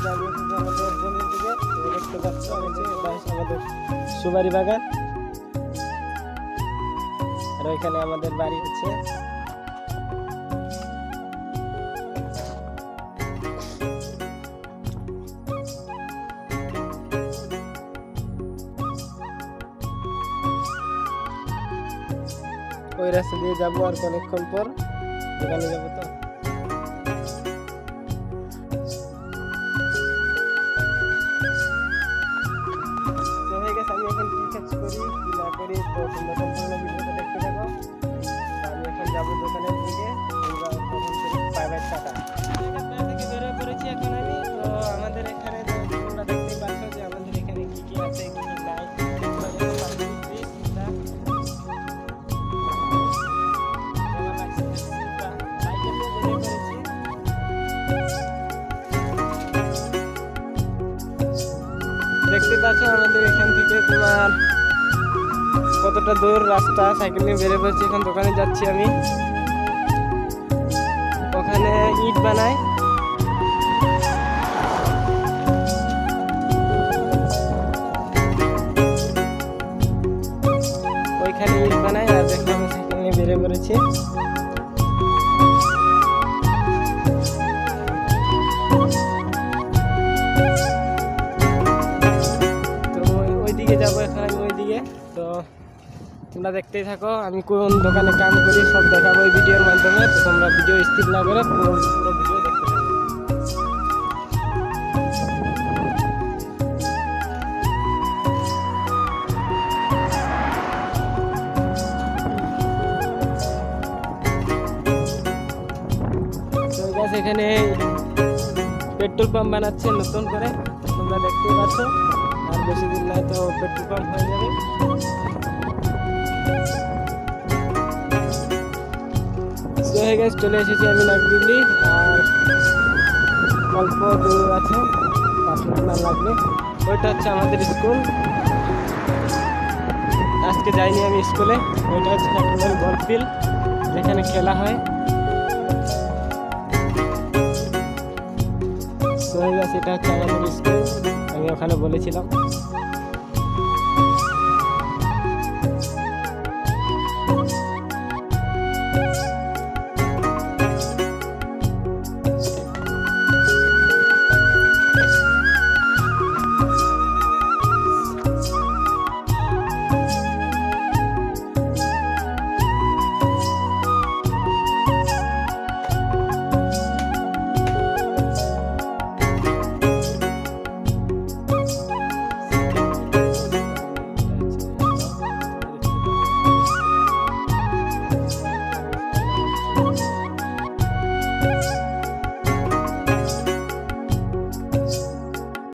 দাঁড়িয়ে এসেছি আমাদের জমির দিকে। দেখতে পাচ্ছ এটা হচ্ছে আমাদের সুপারি বাগান, আর ওইখানে আমাদের বাড়ি হচ্ছে। ওই রাস্তা দিয়ে যাবো আর অনেকক্ষণ পর দোকানে যাবো। তো হয়ে গেছে, আমি এখন কি কাজ করি কি না করি তো তোমরা সম্পূর্ণ ভিডিওটা দেখতে থাকো। আমি এখন যাবো দোকানের দিকে। Bye bye, tata. থেকে বেরোয় পড়েছি এখন আমি। তো আমাদের এখানে তোমরা দেখতেই পাচ্ছ যে আমাদের এখানে কি কি আছে কি কি নাই। দেখতে পাচ্ছ আমাদের এখান থেকে তোমার কতটা দূর রাস্তা। সাইকেল নিয়ে বেরিয়ে পড়ছি, এখন দোকানে যাচ্ছি আমি। ওখানে ইট বানায়, ওইখানে ইট বানায়। আর দেখো আমি সাইকেল নিয়ে বেরিয়ে পড়েছি। যাবো এখন আমি ওইদিকে। তো তোমরা দেখতেই থাকো, আমি কোন দোকানে কাম করি সব দেখাবো এই ভিডিওর মাধ্যমে। তো তোমরা ভিডিও স্কিপ না করে পুরো ভিডিও দেখতে থাকো। তো গাছ এখানে পেট্রোল পাম্প বানাচ্ছে নতুন করে, তোমরা দেখতেই পাচ্ছ। আর বেশি দিন নাই তো পেট্রোল পাম্প হয়ে যাবে। হয়ে গেছে, চলে এসেছি আমি নাগদিল্লি। আর অল্প দূর আছে, 5 মিনিট লাগবে। ওইটা হচ্ছে আমাদের স্কুল। আজকে যাইনি আমি স্কুলে। ওইটা হচ্ছে ক্যাপ্টেন বল ফিল্ড, যেখানে খেলা হয়। হয়ে গেছে, এটা হচ্ছে আমাদের স্কুল, আমি ওখানে বলেছিলাম।